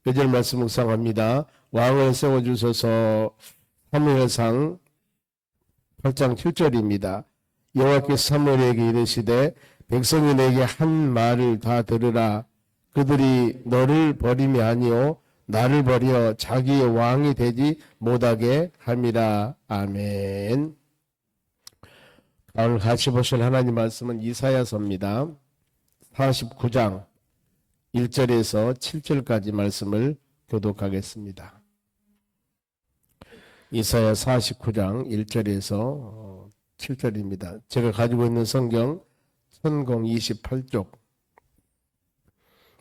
요절 말씀 묵상합니다. 왕을 세워주소서. 사무엘상 8장 7절입니다. 여호와께서 사무엘에게 이르시되 백성이 내게 한 말을 다 들으라. 그들이 너를 버림이 아니요 나를 버려 자기의 왕이 되지 못하게 함이라. 아멘. 오늘 같이 보실 하나님 말씀은 이사야서입니다. 49장 1절에서 7절까지 말씀을 교독하겠습니다. 이사야 49장 1절에서 7절입니다. 제가 가지고 있는 성경 1028쪽.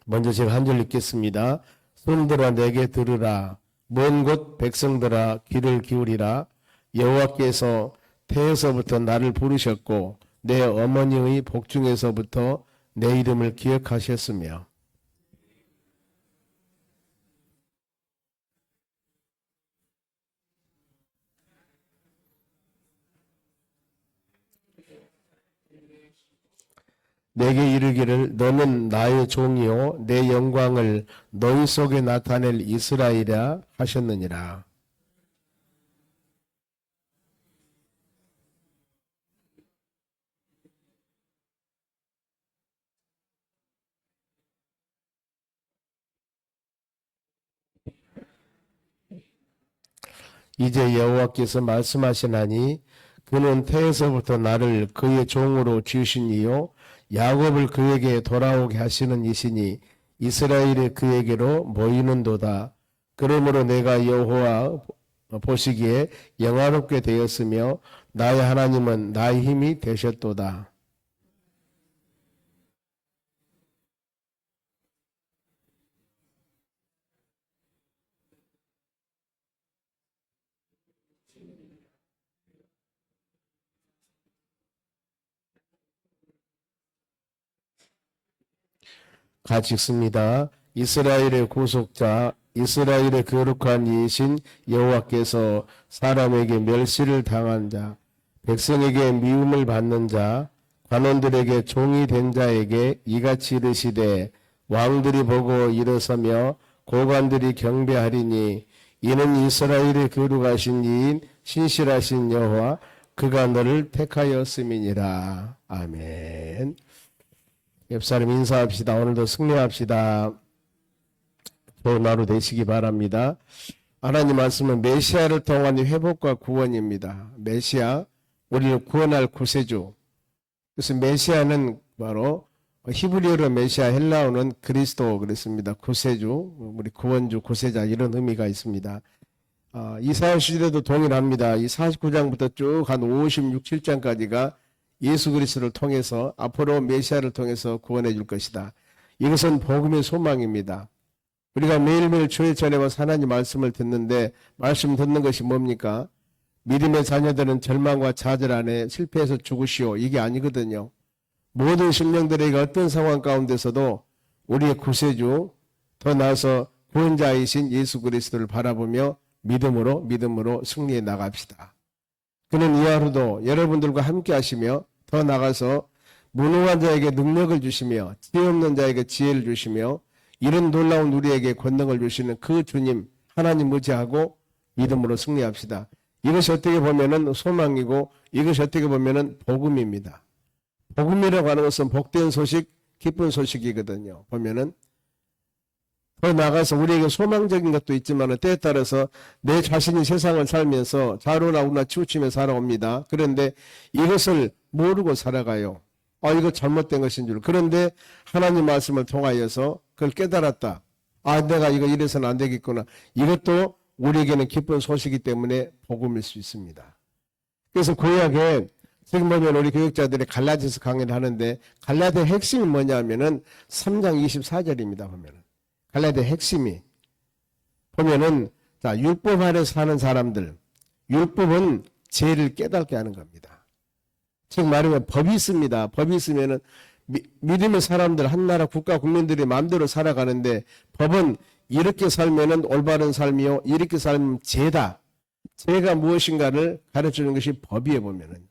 먼저 제가 한 절 읽겠습니다. 손들아 내게 들으라. 먼 곳 백성들아 귀를 기울이라. 여호와께서 태에서부터 나를 부르셨고 내 어머니의 복중에서부터 내 이름을 기억하셨으며 내게 이르기를 너는 나의 종이요 내 영광을 너희 속에 나타낼 이스라엘이라 하셨느니라. 이제 여호와께서 말씀하시나니 그는 태에서부터 나를 그의 종으로 지으신 이요 야곱을 그에게 돌아오게 하시는 이시니 이스라엘이 그에게로 모이는도다. 그러므로 내가 여호와 보시기에 영화롭게 되었으며 나의 하나님은 나의 힘이 되셨도다. 같이 읽습니다. 이스라엘의 구속자, 이스라엘의 거룩한 이이신 여호와께서 사람에게 멸시를 당한 자, 백성에게 미움을 받는 자, 관원들에게 종이 된 자에게 이같이 이르시되 왕들이 보고 일어서며 고관들이 경배하리니 이는 이스라엘의 거룩하신 이인 신실하신 여호와 그가 너를 택하였음이니라. 아멘. 옆사람 인사합시다. 오늘도 승리합시다. 좋은 하루 되시기 바랍니다. 하나님 말씀은 메시아를 통한 회복과 구원입니다. 메시아, 우리를 구원할 구세주. 그래서 메시아는 바로 히브리어로 메시아, 헬라어는 그리스도 그랬습니다. 구세주, 우리 구원주, 구세자 이런 의미가 있습니다. 이사야 시대도 동일합니다. 이 49장부터 쭉 한 56, 7장까지가 예수 그리스도를 통해서 앞으로 메시아를 통해서 구원해 줄 것이다. 이것은 복음의 소망입니다. 우리가 매일매일 주의 전에와 하나님 말씀을 듣는데 말씀 듣는 것이 뭡니까? 믿음의 자녀들은 절망과 좌절 안에 실패해서 죽으시오. 이게 아니거든요. 모든 심령들에게 어떤 상황 가운데서도 우리의 구세주, 더 나아서 구원자이신 예수 그리스도를 바라보며 믿음으로 승리해 나갑시다. 그는 이 하루도 여러분들과 함께 하시며 더 나가서 무능한 자에게 능력을 주시며 지혜 없는 자에게 지혜를 주시며 이런 놀라운 우리에게 권능을 주시는 그 주님 하나님 의지하고 믿음으로 승리합시다. 이것이 어떻게 보면은 소망이고 이것이 어떻게 보면은 복음입니다. 복음이라고 하는 것은 복된 소식, 기쁜 소식이거든요. 보면은 더 나가서 우리에게 소망적인 것도 있지만 때에 따라서 내 자신이 세상을 살면서 좌로나우나 치우치며 살아옵니다. 그런데 이것을 모르고 살아가요. 이거 잘못된 것인 줄. 그런데 하나님 말씀을 통하여서 그걸 깨달았다. 내가 이거 이래서는 안 되겠구나. 이것도 우리에게는 기쁜 소식이기 때문에 복음일 수 있습니다. 그래서 구약에 지금 보면 우리 교육자들이 갈라디아서 강의를 하는데 갈라디아의 핵심이 뭐냐면은 3장 24절입니다. 보면은 갈라디아의 핵심이 보면은 자 율법 아래 사는 사람들, 율법은 죄를 깨닫게 하는 겁니다. 즉 말하면 법이 있습니다. 법이 있으면은 믿음의 사람들, 한 나라 국가 국민들이 마음대로 살아가는데 법은 이렇게 살면은 올바른 삶이요, 이렇게 살면 죄다. 죄가 무엇인가를 가르치는 것이 법이에요. 보면은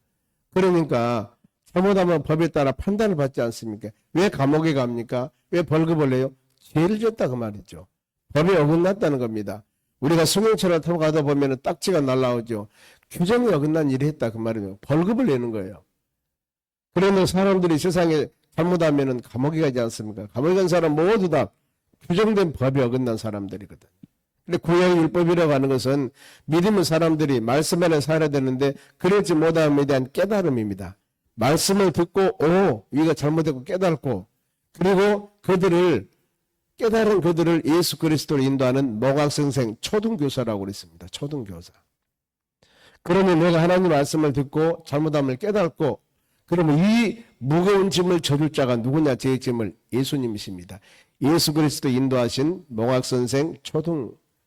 그러니까 잘못하면 법에 따라 판단을 받지 않습니까? 왜 감옥에 갑니까? 왜 벌금을 내요? 죄를 졌다 그 말이죠. 법에 어긋났다는 겁니다. 우리가 승용차를 타고 가다 보면 딱지가 날라오죠. 규정에 어긋난 일을 했다 그 말이에요. 벌금을 내는 거예요. 그러면 사람들이 세상에 잘못하면 감옥에 가지 않습니까? 감옥에 간 사람 모두 다 규정된 법에 어긋난 사람들이거든. 근데 구약 율법이라고 하는 것은 믿음의 사람들이 말씀 안에 살아야 되는데 그러지 못함에 대한 깨달음입니다. 말씀을 듣고 이거 잘못했고 깨닫고 그리고 깨달은 그들을 예수 그리스도로 인도하는 모각선생 초등교사라고 그랬습니다. 초등교사. 그러면 내가 하나님 말씀을 듣고 잘못함을 깨닫고 그러면 이 무거운 짐을 져줄 자가 누구냐? 제 짐을 예수님이십니다. 예수 그리스도 인도하신 모각선생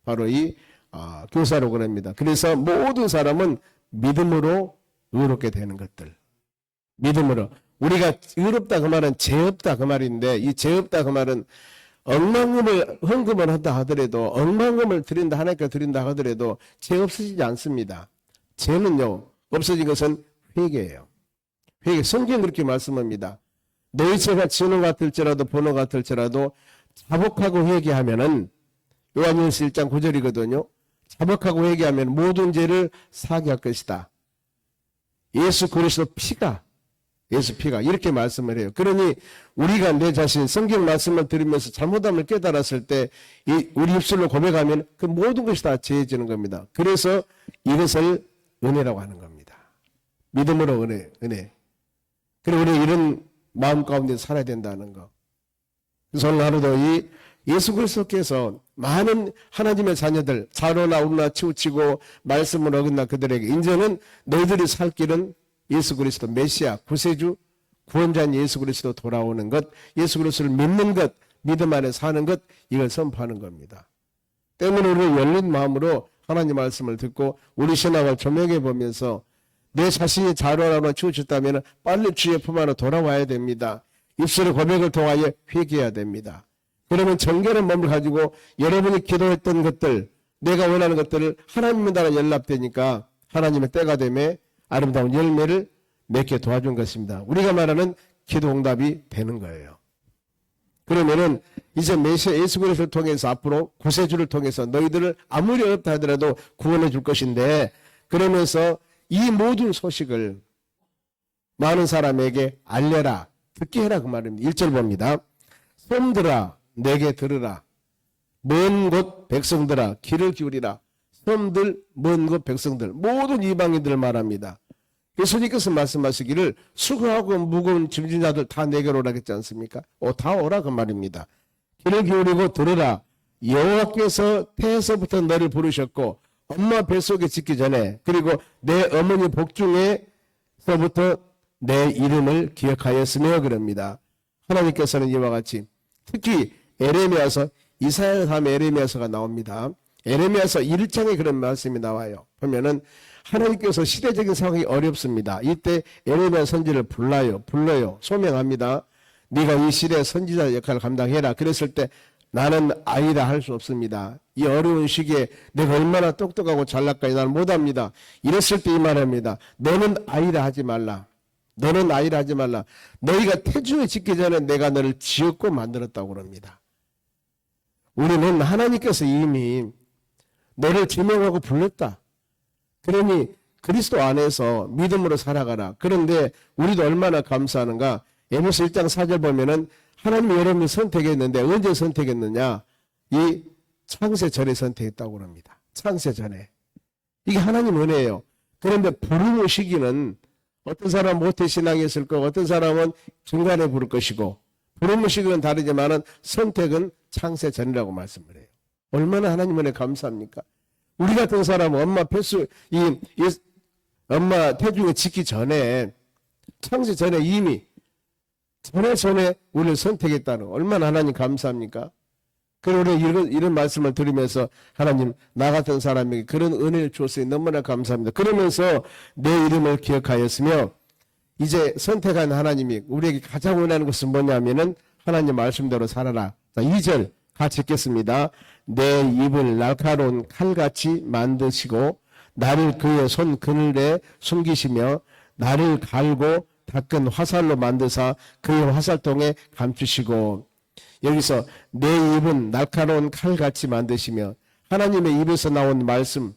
바로 이 교사로 그럽니다. 그래서 모든 사람은 믿음으로 의롭게 되는 것들. 믿음으로. 우리가 의롭다 그 말은 죄 없다 그 말인데 이 죄 없다 그 말은 헌금을 한다 하더라도 억만금을 드린다 하나님께 드린다 하더라도 죄 없어지지 않습니다. 죄는요 없어진 것은 회개예요. 회개. 성경 그렇게 말씀합니다. 너희 죄가 진호 같을지라도 번호 같을지라도 자복하고 회개하면은 요한일서 1장 9절이거든요. 자복하고 회개하면 모든 죄를 사하게 할 것이다. 예수 그리스도 피가 이렇게 말씀을 해요. 그러니 우리가 내 자신 성경 말씀을 들으면서 잘못함을 깨달았을 때 우리 입술로 고백하면 그 모든 것이 다 죄해지는 겁니다. 그래서 이것을 은혜라고 하는 겁니다. 믿음으로 은혜. 그리고 우리 이런 마음 가운데 살아야 된다는 거. 그래서 오늘 하루도 이 예수 그리스도께서 많은 하나님의 자녀들 자로나 우나 치우치고 말씀을 어긋나 그들에게 이제는 너희들이 살 길은 예수 그리스도 메시아 구세주 구원자인 예수 그리스도 돌아오는 것, 예수 그리스도를 믿는 것, 믿음 안에 사는 것, 이걸 선포하는 겁니다. 때문에 우리는 열린 마음으로 하나님 말씀을 듣고 우리 신앙을 조명해 보면서 내 자신이 자로나 치우쳤다면 빨리 주의 품 안으로 돌아와야 됩니다. 입술의 고백을 통하여 회개해야 됩니다. 그러면 정결한 몸을 가지고 여러분이 기도했던 것들, 내가 원하는 것들을 하나님에 따라 연락되니까 하나님의 때가 되매 아름다운 열매를 맺게 도와준 것입니다. 우리가 말하는 기도 응답이 되는 거예요. 그러면은 이제 메시아 예수 그리스도를 통해서 앞으로 구세주를 통해서 너희들을 아무리 어렵다 하더라도 구원해 줄 것인데 그러면서 이 모든 소식을 많은 사람에게 알려라. 듣게 해라 그 말입니다. 1절 봅니다. 섬들아 내게 들으라. 먼 곳 백성들아 귀를 기울이라. 섬들 먼 곳 백성들 모든 이방인들을 말합니다. 예수님께서 말씀하시기를 수고하고 무거운 짐진 자들 다 내게로 오라 했지 않습니까? 다 오라 그 말입니다. 귀를 기울이고 들으라. 여호와께서 태에서부터 너를 부르셨고 엄마 뱃속에 짓기 전에 그리고 내 어머니 복중에서부터 내 이름을 기억하였으며 그럽니다. 하나님께서는 이와 같이 특히 에레미야서 이사야 다음에 에레미야서가 나옵니다. 에레미야서 1장에 그런 말씀이 나와요. 보면은 하나님께서 시대적인 상황이 어렵습니다. 이때 에레미야 선지를 불러요. 소명합니다. 네가 이 시대의 선지자 역할을 감당해라. 그랬을 때 나는 아이라 할 수 없습니다. 이 어려운 시기에 내가 얼마나 똑똑하고 잘날까지 나는 못합니다. 이랬을 때 이 말합니다. 너는 아이라 하지 말라. 너희가 태중에 짓기 전에 내가 너를 지었고 만들었다고 그럽니다. 우리는 하나님께서 이미 너를 지명하고 불렀다. 그러니 그리스도 안에서 믿음으로 살아가라. 그런데 우리도 얼마나 감사하는가. 에베소 1장 4절 보면은 하나님이 여러분을 선택했는데 언제 선택했느냐. 이 창세 전에 선택했다고 합니다. 창세 전에. 이게 하나님 은혜예요. 그런데 부르는 시기는 어떤 사람은 모태신앙이 있을 거고 어떤 사람은 중간에 부를 것이고 부르는 시기는 다르지만은 선택은 창세 전이라고 말씀을 해요. 얼마나 하나님 은혜 감사합니까? 우리 같은 사람은 엄마 태중에 짓기 전에 창세 전에 이미 전에 우리를 선택했다는 거 얼마나 하나님 감사합니까? 그리고 우리 이런 말씀을 들으면서 하나님 나 같은 사람에게 그런 은혜를 주었으니 너무나 감사합니다. 그러면서 내 이름을 기억하였으며 이제 선택한 하나님이 우리에게 가장 원하는 것은 뭐냐면은 하나님 말씀대로 살아라. 자, 2절 같이 읽겠습니다. 내 입을 날카로운 칼같이 만드시고 나를 그의 손 그늘에 숨기시며 나를 갈고 닦은 화살로 만드사 그의 화살통에 감추시고 여기서 내 입은 날카로운 칼같이 만드시며 하나님의 입에서 나온 말씀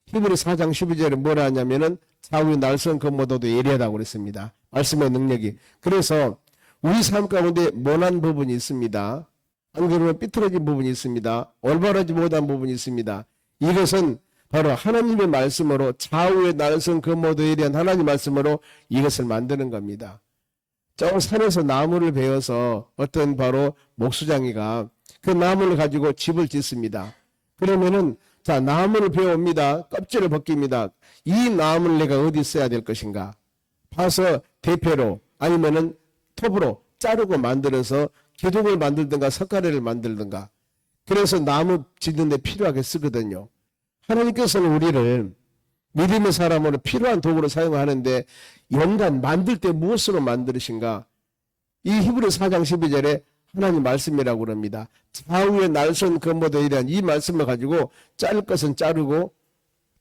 히브리 4장 12절에 뭐라 하냐면은 좌우의 날선 검모도도 예리하다고 그랬습니다. 말씀의 능력이. 그래서 우리 삶 가운데 모난 부분이 있습니다. 안 그러면 삐뚤어진 부분이 있습니다. 올바르지 못한 부분이 있습니다. 이것은 바로 하나님의 말씀으로 좌우의 날선 검모도에 대한 하나님 말씀으로 이것을 만드는 겁니다. 저 산에서 나무를 베어서 어떤 바로 목수장이가 그 나무를 가지고 집을 짓습니다. 그러면은 자, 나무를 베어옵니다. 껍질을 벗깁니다. 이 나무를 내가 어디 써야 될 것인가? 파서 대패로 아니면은 톱으로 자르고 만들어서 기둥을 만들든가 석가래를 만들든가. 그래서 나무 짓는 데 필요하게 쓰거든요. 하나님께서는 우리를 믿음의 사람으로 필요한 도구로 사용하는데 연단 만들 때 무엇으로 만드신가? 이 히브리 4장 12절에 하나님 말씀이라고 그럽니다. 좌우의 날선 검모도에 대한 이 말씀을 가지고 자를 것은 자르고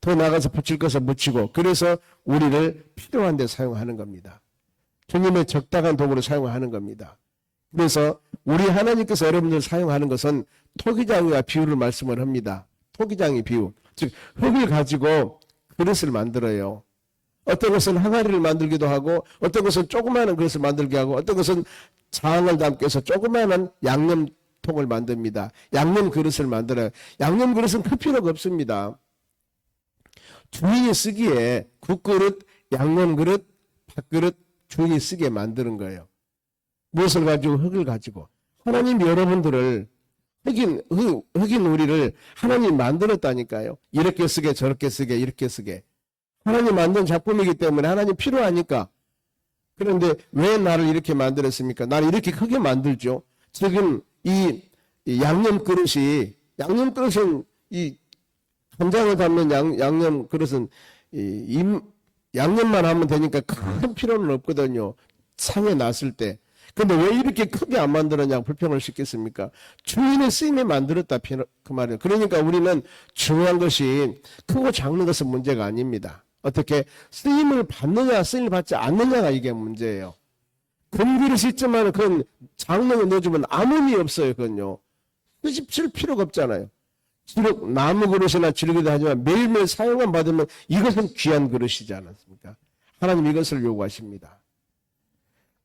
더 나가서 붙일 것은 붙이고 그래서 우리를 필요한 데 사용하는 겁니다. 주님의 적당한 도구로 사용하는 겁니다. 그래서 우리 하나님께서 여러분들 사용하는 것은 토기장이와 비유를 말씀을 합니다. 토기장이 비유. 즉 흙을 가지고 그릇을 만들어요. 어떤 것은 항아리를 만들기도 하고 어떤 것은 조그마한 그릇을 만들게 하고 어떤 것은 장을 담기 위해서 조그마한 양념통을 만듭니다. 양념 그릇을 만들어요. 양념 그릇은 클 필요가 없습니다. 주인이 쓰기에 국그릇, 양념 그릇, 밥그릇 주인이 쓰게 만드는 거예요. 무엇을 가지고? 흙을 가지고. 하나님 여러분들을 흙인 우리를 하나님 만들었다니까요. 이렇게 쓰게 저렇게 쓰게 이렇게 쓰게. 하나님 만든 작품이기 때문에 하나님 필요하니까. 그런데 왜 나를 이렇게 만들었습니까? 나를 이렇게 크게 만들죠. 지금 이 양념 그릇은 이 간장을 담는 양념 그릇은 양념만 하면 되니까 큰 필요는 없거든요. 상에 놨을 때. 근데 왜 이렇게 크게 안 만들었냐고 불평을 시켰습니까? 주인의 쓰임에 만들었다 그 말이에요. 그러니까 우리는 중요한 것이 크고 작은 것은 문제가 아닙니다. 어떻게 쓰임을 받느냐 쓰임을 받지 않느냐가 이게 문제예요. 금그릇이 있지만 그건 장롱에 넣어주면 아무 의미 없어요. 그건요. 쓰실 필요가 없잖아요. 비록 나무 그릇이나 지르기도 하지만 매일매일 사용만 받으면 이것은 귀한 그릇이지 않았습니까? 하나님 이것을 요구하십니다.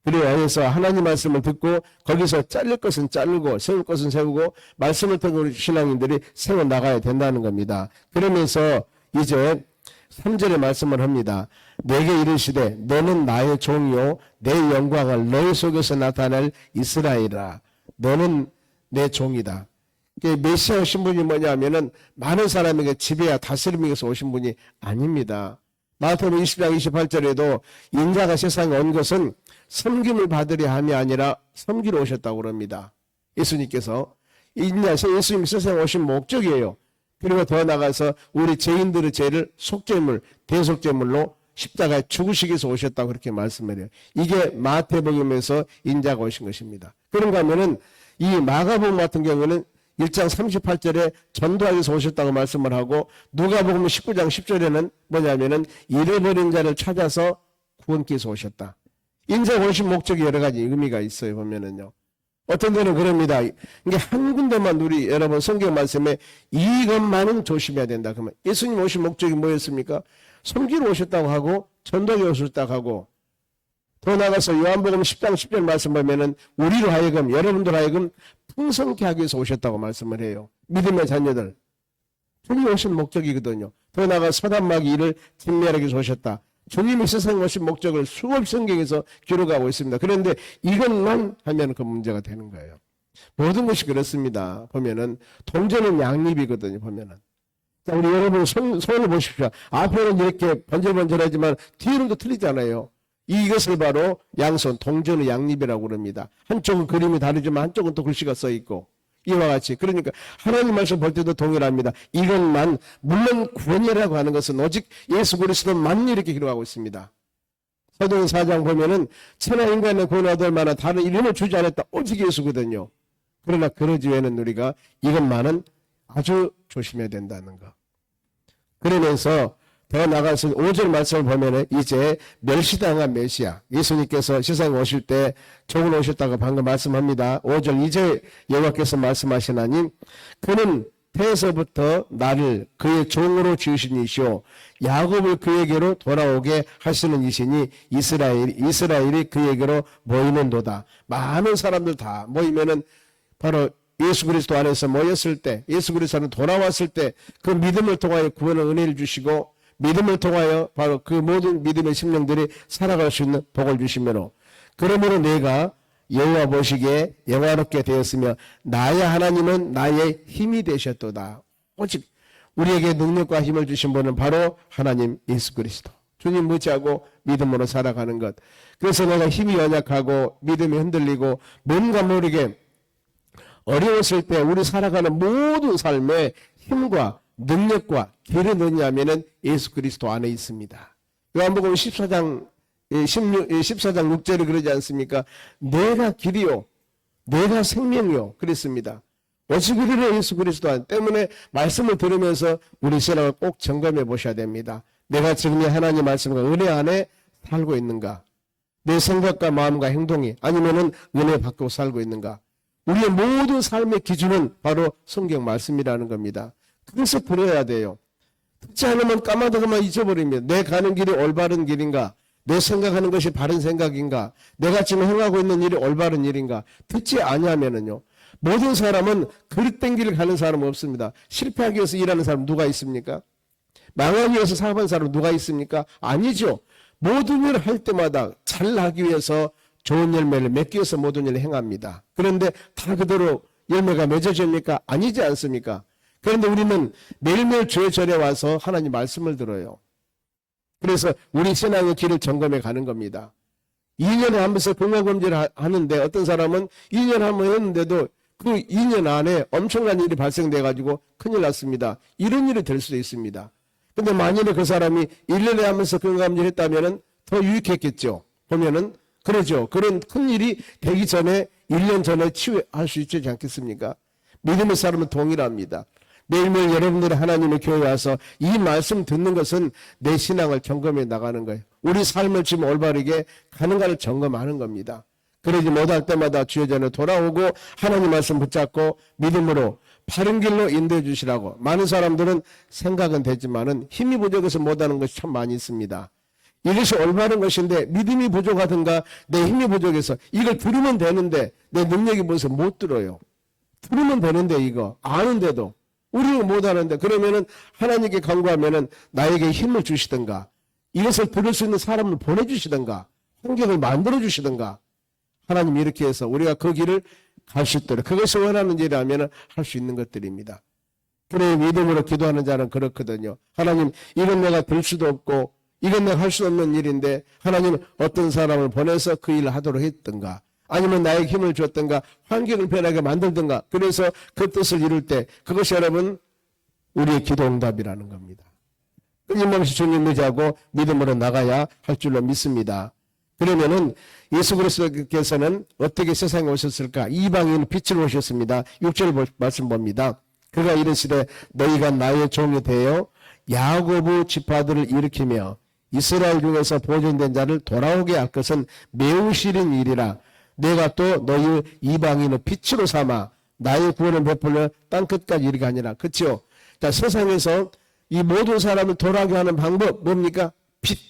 그래서 하나님 말씀을 듣고 거기서 자를 것은 자르고 세울 것은 세우고 말씀을 통해 우리 신앙인들이 세워나가야 된다는 겁니다. 그러면서 이제 3절의 말씀을 합니다. 내게 이르시되 너는 나의 종이요 내 영광을 너희 속에서 나타낼 이스라엘이라. 너는 내 종이다. 메시아 오신 분이 뭐냐면은 많은 사람에게 지배와 다스림에 위해서 오신 분이 아닙니다. 마태복음 20장 28절에도 인자가 세상에 온 것은 섬김을 받으려 함이 아니라 섬기러 오셨다고 그럽니다. 예수님께서 예수님이 세상에 오신 목적이에요. 그리고 더 나가서 우리 죄인들의 죄를 속죄물, 대속죄물로 십자가에 죽으시기 위해서 오셨다고 그렇게 말씀을 해요. 이게 마태복음에서 인자가 오신 것입니다. 그런가 하면은 이 마가복음 같은 경우는 1장 38절에 전도하기 위해서 오셨다고 말씀을 하고 누가복음 19장 10절에는 뭐냐면은 잃어버린 자를 찾아서 구원케 해서 오셨다. 인자가 오신 목적이 여러 가지 의미가 있어요. 보면은요. 어떤 데는 그럽니다. 이게 한 군데만 우리 여러분 성경 말씀에 이것만은 조심해야 된다. 그러면 예수님 오신 목적이 뭐였습니까? 섬기러 오셨다고 하고 전도하기 오셨다고 하고 더 나가서 요한복음 10장 10절 말씀 보면은 우리로 하여금 여러분들 하여금 풍성케 하기 위해서 오셨다고 말씀을 해요. 믿음의 자녀들. 주님이 오신 목적이거든요. 더 나아가 서단마귀 일을 진멸하기 위해서 오셨다. 주님이 세상에 오신 목적을 수업 성경에서 기록하고 있습니다. 그런데 이것만 하면 그 문제가 되는 거예요. 모든 것이 그렇습니다. 보면은 동전은 양립이거든요. 보면은. 자, 우리 여러분 손을 보십시오. 앞에는 이렇게 번질번질하지만 뒤로는 또 틀리잖아요. 이것을 바로 양손, 동전의 양립이라고 그럽니다. 한쪽은 그림이 다르지만 한쪽은 또 글씨가 써 있고 이와 같이. 그러니까 하나님 말씀 볼 때도 동일합니다. 이것만 물론 구원이라고 하는 것은 오직 예수 그리스도만 이렇게 기록하고 있습니다. 사도행 4장 보면은 천하 인간의 구원을 얻을 만한 다른 이름을 주지 않았다. 오직 예수거든요. 그러나 그러지 외에는 우리가 이것만은 아주 조심해야 된다는 거. 그러면서 더 나가서 5절 말씀을 보면은 이제 멸시당한 메시아 예수님께서 세상에 오실 때 종으로 오셨다고 방금 말씀합니다. 5절 이제 여호와께서 말씀하시나니 그는 태에서부터 나를 그의 종으로 지으신 이시오 야곱을 그에게로 돌아오게 하시는 이시니 이스라엘이 그에게로 모이는도다. 많은 사람들 다 모이면은 바로 예수 그리스도 안에서 모였을 때, 예수 그리스도는 돌아왔을 때 그 믿음을 통하여 구원의 은혜를 주시고 믿음을 통하여 바로 그 모든 믿음의 심령들이 살아갈 수 있는 복을 주시므로 그러므로 내가 여호와 보시기에 영화롭게 되었으며 나의 하나님은 나의 힘이 되셨도다. 오직 우리에게 능력과 힘을 주신 분은 바로 하나님 예수 그리스도. 주님 의지하고 믿음으로 살아가는 것. 그래서 내가 힘이 연약하고 믿음이 흔들리고 뭔가 모르게 어려웠을 때 우리 살아가는 모든 삶의 힘과 능력과 길은 어디냐면은 예수 그리스도 안에 있습니다. 요한복음 14장 6절에 그러지 않습니까? 내가 길이요 내가 생명이요 그랬습니다. 오직 우리는 예수 그리스도 안 때문에 말씀을 들으면서 우리 신앙을 꼭 점검해 보셔야 됩니다. 내가 지금 이 하나님 말씀과 은혜 안에 살고 있는가? 내 생각과 마음과 행동이 아니면은 은혜 받고 살고 있는가? 우리의 모든 삶의 기준은 바로 성경 말씀이라는 겁니다. 그래서 들어야 돼요. 듣지 않으면 까마득하면 잊어버립니다. 내 가는 길이 올바른 길인가? 내 생각하는 것이 바른 생각인가? 내가 지금 행하고 있는 일이 올바른 일인가? 듣지 아니하면은요. 모든 사람은 그릇된 길을 가는 사람은 없습니다. 실패하기 위해서 일하는 사람 누가 있습니까? 망하기 위해서 사업하는 사람 누가 있습니까? 아니죠. 모든 일을 할 때마다 잘하기 위해서 좋은 열매를 맺기 위해서 모든 일을 행합니다. 그런데 다 그대로 열매가 맺어집니까? 아니지 않습니까? 그런데 우리는 매일매일 주의 절에 와서 하나님 말씀을 들어요. 그래서 우리 신앙의 길을 점검해 가는 겁니다. 2년에 한 번씩 건강검진을 하는데 어떤 사람은 2년에 한 번 했는데도 그 2년 안에 엄청난 일이 발생돼 가지고 큰일 났습니다. 이런 일이 될 수도 있습니다. 근데 만일에 그 사람이 1년에 하면서 건강검진을 했다면 더 유익했겠죠. 보면은 그러죠. 그런 큰 일이 되기 전에 1년 전에 치유할 수 있지 않겠습니까? 믿음의 사람은 동일합니다. 매일매일 여러분들이 하나님의 교회에 와서 이 말씀 듣는 것은 내 신앙을 점검해 나가는 거예요. 우리 삶을 지금 올바르게 가는가를 점검하는 겁니다. 그러지 못할 때마다 주의 전에 돌아오고 하나님 말씀 붙잡고 믿음으로 바른 길로 인도해 주시라고. 많은 사람들은 생각은 되지만은 힘이 부족해서 못하는 것이 참 많이 있습니다. 이것이 올바른 것인데 믿음이 부족하든가 내 힘이 부족해서 이걸 들으면 되는데 내 능력이 뭐해서 못 들어요. 들으면 되는데 이거 아는데도 우리는 못하는데 그러면은 하나님께 간구하면은 나에게 힘을 주시든가 이것을 들을 수 있는 사람을 보내주시든가 환경을 만들어주시든가 하나님 이렇게 해서 우리가 그 길을 갈 수 있도록 그것이 원하는 일이라면 할 수 있는 것들입니다. 그래 믿음으로 기도하는 자는 그렇거든요. 하나님 이건 내가 들 수도 없고 이건 내가 할 수 없는 일인데 하나님 어떤 사람을 보내서 그 일을 하도록 했던가 아니면 나에게 힘을 줬던가 환경을 변하게 만들던가 그래서 그 뜻을 이룰 때 그것이 여러분 우리의 기도 응답이라는 겁니다. 끊임없이 주님 의지하고 믿음으로 나가야 할 줄로 믿습니다. 그러면은 예수 그리스도께서는 어떻게 세상에 오셨을까? 이방인 빛으로 오셨습니다. 6절 말씀 봅니다. 그가 이르시되 너희가 나의 종이 되어 야고보 지파들을 일으키며 이스라엘 중에서 보존된 자를 돌아오게 할 것은 매우 싫은 일이라. 내가 또 너희 이방인을 빛으로 삼아 나의 구원을 베풀려 땅끝까지 이르게 하니라. 그렇죠? 자, 세상에서 이 모든 사람을 돌아오게 하는 방법 뭡니까? 빛.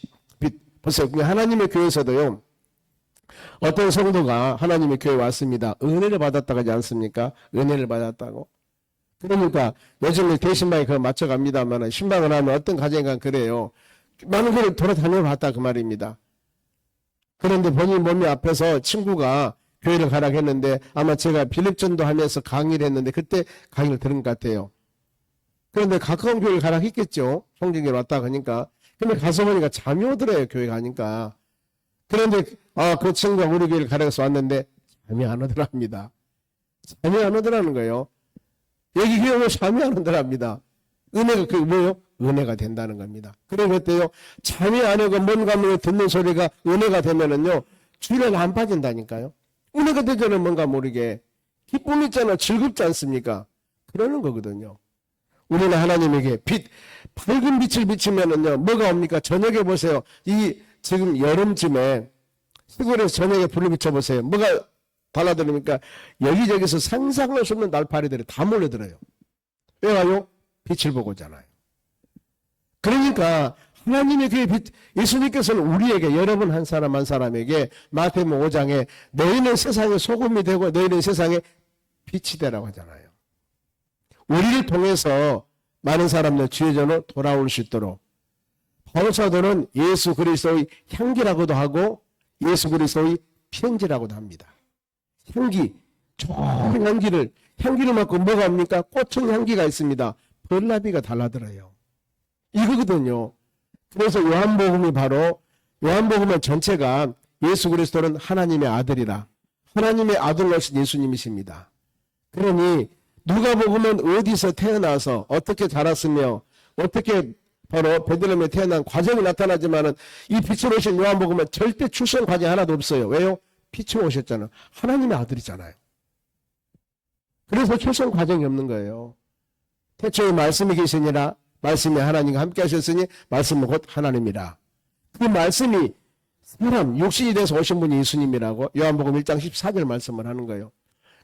보세요. 하나님의 교회에서도요. 어떤 성도가 하나님의 교회에 왔습니다. 은혜를 받았다고 하지 않습니까? 은혜를 받았다고. 그러니까 요즘에 대신방에 그걸 맞춰갑니다만 신방을 하면 어떤 가정이 그래요. 많은 걸 돌아다녀 봤다 그 말입니다. 그런데 본인 몸이 앞에서 친구가 교회를 가라고 했는데 아마 제가 빌립전도 하면서 강의를 했는데 그때 강의를 들은 것 같아요. 그런데 가까운 교회를 가라고 했겠죠. 성경에 왔다 하니까. 근데 가서 보니까 잠이 오더래요. 교회 가니까. 그런데 그 친구가 우리 교회를 가라고 해서 왔는데 잠이 안 오더랍니다. 잠이 안 오더라는 거예요. 여기 교회 오면 잠이 안 오더랍니다. 은혜가 그게 뭐예요? 은혜가 된다는 겁니다. 그래서 어때요? 잠이 안 오고 뭔가 듣는 소리가 은혜가 되면은요 주일에 안 빠진다니까요. 은혜가 되잖아요. 뭔가 모르게 기쁨 있잖아. 즐겁지 않습니까? 그러는 거거든요. 우리는 하나님에게 밝은 빛을 비치면은요, 뭐가 옵니까? 저녁에 보세요. 지금 여름쯤에 시골에서 저녁에 불을 비춰보세요. 뭐가 달라들으니까 여기저기서 상상할 수 없는 날파리들이 다 몰려들어요. 왜 와요? 빛을 보고 오잖아요. 그러니까 하나님의 그 빛, 예수님께서는 우리에게, 여러분 한 사람 한 사람에게 마태복음 5장에 너희는 세상의 소금이 되고 너희는 세상의 빛이 되라고 하잖아요. 우리를 통해서 많은 사람들 주의 전으로 돌아올 수 있도록 바울사도는 예수 그리스도의 향기라고도 하고 예수 그리스도의 편지라고도 합니다. 향기, 좋은 향기를 맡고 뭐가 합니까? 꽃은 향기가 있습니다. 벌나비가 달라들어요. 이거거든요. 그래서 요한복음의 전체가 예수 그리스도는 하나님의 아들이라, 하나님의 아들로서 예수님이십니다. 그러니 누가복음은 어디서 태어나서 어떻게 자랐으며 어떻게 바로 베들레헴에 태어난 과정이 나타나지만은 이 빛으로 오신 요한복음은 절대 출생 과정이 하나도 없어요. 왜요? 빛으로 오셨잖아요. 하나님의 아들이잖아요. 그래서 출생 과정이 없는 거예요. 태초에 말씀이 계시니라, 말씀이 하나님과 함께 하셨으니 말씀은 곧 하나님이라. 그 말씀이 사람 육신이 돼서 오신 분이 예수님이라고 요한복음 1장 14절 말씀을 하는 거예요.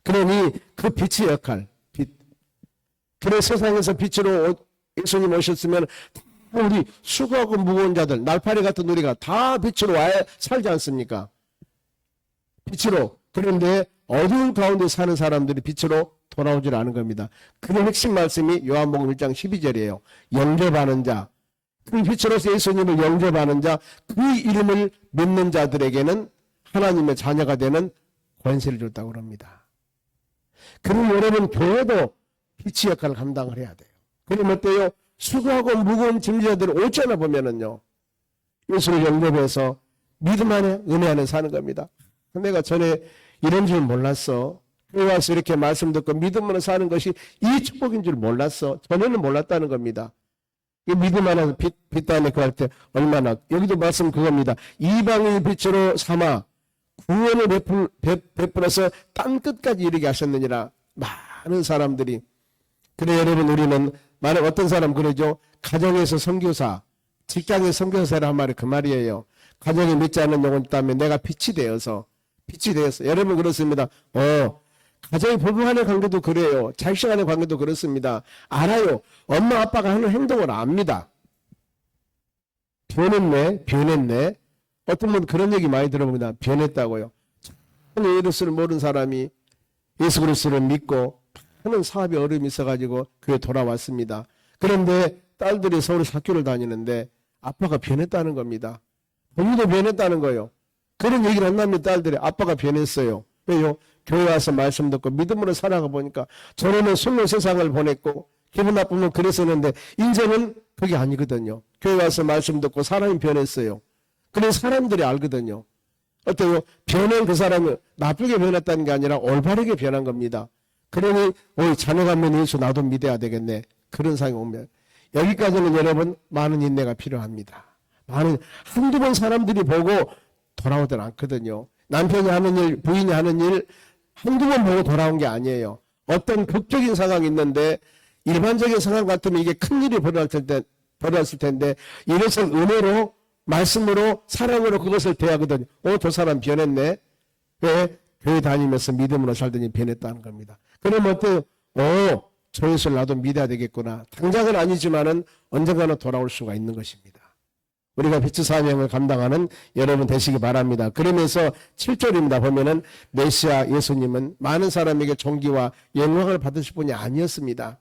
그러니 그 빛의 역할, 빛. 그래 세상에서 빛으로 예수님 오셨으면 우리 수고하고 무거운 자들, 날파리 같은 우리가 다 빛으로 와야 살지 않습니까? 빛으로. 그런데 어두운 가운데 사는 사람들이 빛으로 돌아오질 않은 겁니다. 그 핵심 말씀이 요한복음 1장 12절이에요. 영접하는 자, 그 빛으로서 예수님을 영접하는 자, 그 이름을 믿는 자들에게는 하나님의 자녀가 되는 권세를 줬다고 합니다. 그럼 여러분 교회도 빛의 역할을 감당을 해야 돼요. 그럼 어때요? 수고하고 무거운 짐자들을 오잖아 보면은요, 예수를 영접해서 믿음 안에 은혜 안에 사는 겁니다. 내가 전에 이런 줄 몰랐어. 교회 와서 이렇게 말씀 듣고 믿음으로 사는 것이 이 축복인 줄 몰랐어. 전에는 몰랐다는 겁니다. 이 믿음 안에서 빛 안에 그 할 때 얼마나, 여기도 말씀 그겁니다. 이방의 빛으로 삼아 구원을 베풀어서 땅 끝까지 이르게 하셨느니라. 많은 사람들이. 그래 여러분, 우리는 만약 어떤 사람 그러죠. 가정에서 선교사, 직장의 선교사라 한 말이 그 말이에요. 가정에 믿지 않는 영혼 때문에 내가 빛이 되어서. 여러분 그렇습니다. 가정의 부부 간의 관계도 그래요. 자식 간의 관계도 그렇습니다. 알아요. 엄마 아빠가 하는 행동을 압니다. 변했네. 어떤 분 그런 얘기 많이 들어봅니다. 변했다고요. 전혀 예수를 모르는 사람이 예수 그리스도를 믿고 하는 사업에 어려움이 있어가지고 그에 돌아왔습니다. 그런데 딸들이 서울 학교를 다니는데 아빠가 변했다는 겁니다. 부모도 변했다는 거예요. 그런 얘기를 한답니다. 딸들이. 아빠가 변했어요. 왜요? 교회 와서 말씀 듣고 믿음으로 살아가 보니까 전에는 술로 세상을 보냈고 기분 나쁘면 그랬었는데 이제는 그게 아니거든요. 교회 와서 말씀 듣고 사람이 변했어요. 그래서 사람들이 알거든요. 어때요? 변한 그 사람은 나쁘게 변했다는 게 아니라 올바르게 변한 겁니다. 그러니 자녀가 믿는 예수 나도 믿어야 되겠네. 그런 상황이 오면 여기까지는 여러분 많은 인내가 필요합니다. 한두 번 사람들이 보고 돌아오질 않거든요. 남편이 하는 일, 부인이 하는 일 한두 번 보고 돌아온 게 아니에요. 어떤 극적인 상황이 있는데 일반적인 상황 같으면 이게 큰일이 벌어졌을 텐데 이것을 은혜로, 말씀으로, 사랑으로 그것을 대하거든요. 저 사람 변했네. 왜? 교회 다니면서 믿음으로 살더니 변했다는 겁니다. 그러면 어때요? 저 예수를 나도 믿어야 되겠구나. 당장은 아니지만은 언젠가는 돌아올 수가 있는 것입니다. 우리가 빛의 사명을 감당하는 여러분 되시기 바랍니다. 그러면서 7절입니다. 보면은 메시아 예수님은 많은 사람에게 존귀와 영광을 받으실 분이 아니었습니다.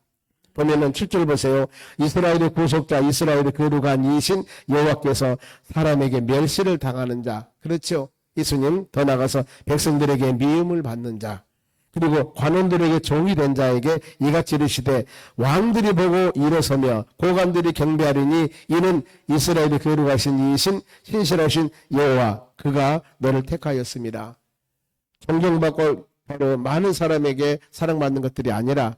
보면은 7절 보세요. 이스라엘의 구속자, 이스라엘의 거룩한 이신 여호와께서 사람에게 멸시를 당하는 자. 그렇죠. 예수님, 더 나가서 백성들에게 미움을 받는 자, 그리고 관원들에게 종이 된 자에게 이같이 이르시되 왕들이 보고 일어서며 고관들이 경배하리니 이는 이스라엘의 거룩하신 이신 신실하신 여호와 그가 너를 택하였습니다. 존경받고 바로 많은 사람에게 사랑받는 것들이 아니라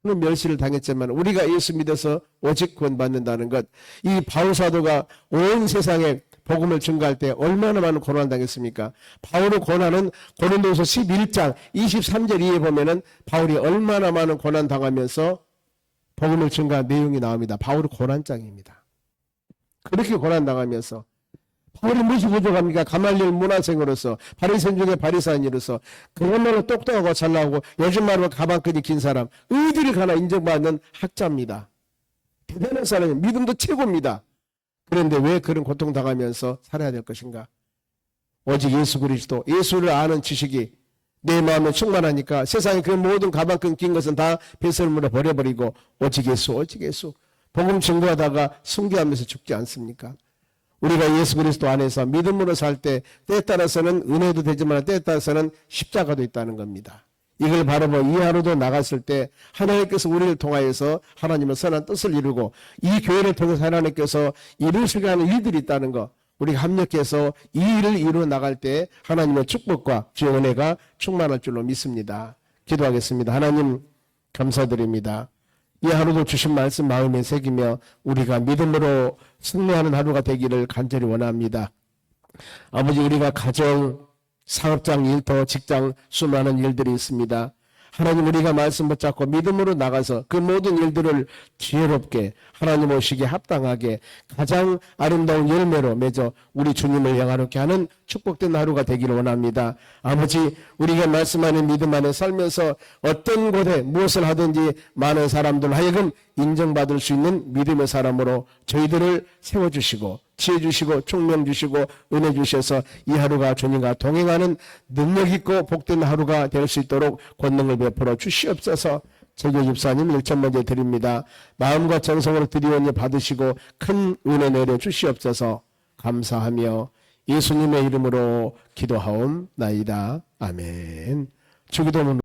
멸시를 당했지만 우리가 예수 믿어서 오직 구원받는다는 것, 이 바울사도가 온 세상에 복음을 증거할 때 얼마나 많은 고난을 당했습니까? 바울의 고난은 고린도후서 11장 23절 이에 보면은 바울이 얼마나 많은 고난 당하면서 복음을 증거한 내용이 나옵니다. 바울이 고난장입니다. 그렇게 고난당하면서 바울이 무엇이 부족합니까? 가말리엘 문화생으로서 바리새인 중에 바리새인으로서 그것만으로 똑똑하고 잘나고 요즘 말로 가방끈이 긴 사람 어디를 가나 인정받는 학자입니다. 대단한 사람이 믿음도 최고입니다. 그런데 왜 그런 고통당하면서 살아야 될 것인가? 오직 예수 그리스도, 예수를 아는 지식이 내 마음에 충만하니까 세상에 그 모든 가방끈 긴 것은 다 배설물로 버려버리고 오직 예수, 오직 예수. 복음 증거하다가 순교하면서 죽지 않습니까? 우리가 예수 그리스도 안에서 믿음으로 살 때 때에 따라서는 은혜도 되지만 때에 따라서는 십자가도 있다는 겁니다. 이걸 바라보고 이 하루도 나갔을 때 하나님께서 우리를 통하여서 하나님의 선한 뜻을 이루고 이 교회를 통해서 하나님께서 이루시게 하는 일들이 있다는 것, 우리가 합력해서 이 일을 이루어 나갈 때 하나님의 축복과 주의 은혜가 충만할 줄로 믿습니다. 기도하겠습니다. 하나님 감사드립니다. 이 하루도 주신 말씀 마음에 새기며 우리가 믿음으로 승리하는 하루가 되기를 간절히 원합니다. 아버지, 우리가 가정, 사업장, 일터, 직장 수많은 일들이 있습니다. 하나님, 우리가 말씀 붙잡고 믿음으로 나가서 그 모든 일들을 지혜롭게 하나님 오시기에 합당하게 가장 아름다운 열매로 맺어 우리 주님을 영화롭게 하는 축복된 하루가 되기를 원합니다. 아버지, 우리가 말씀하는 믿음 안에 살면서 어떤 곳에 무엇을 하든지 많은 사람들 하여금 인정받을 수 있는 믿음의 사람으로 저희들을 세워주시고 지혜 주시고 총명 주시고 은혜 주셔서 이 하루가 주님과 동행하는 능력 있고 복된 하루가 될 수 있도록 권능을 베풀어 주시옵소서. 제교 집사님 1천 먼저 드립니다. 마음과 정성으로 드리오니 받으시고 큰 은혜 내려 주시옵소서. 감사하며 예수님의 이름으로 기도하옵나이다. 아멘. 주기도문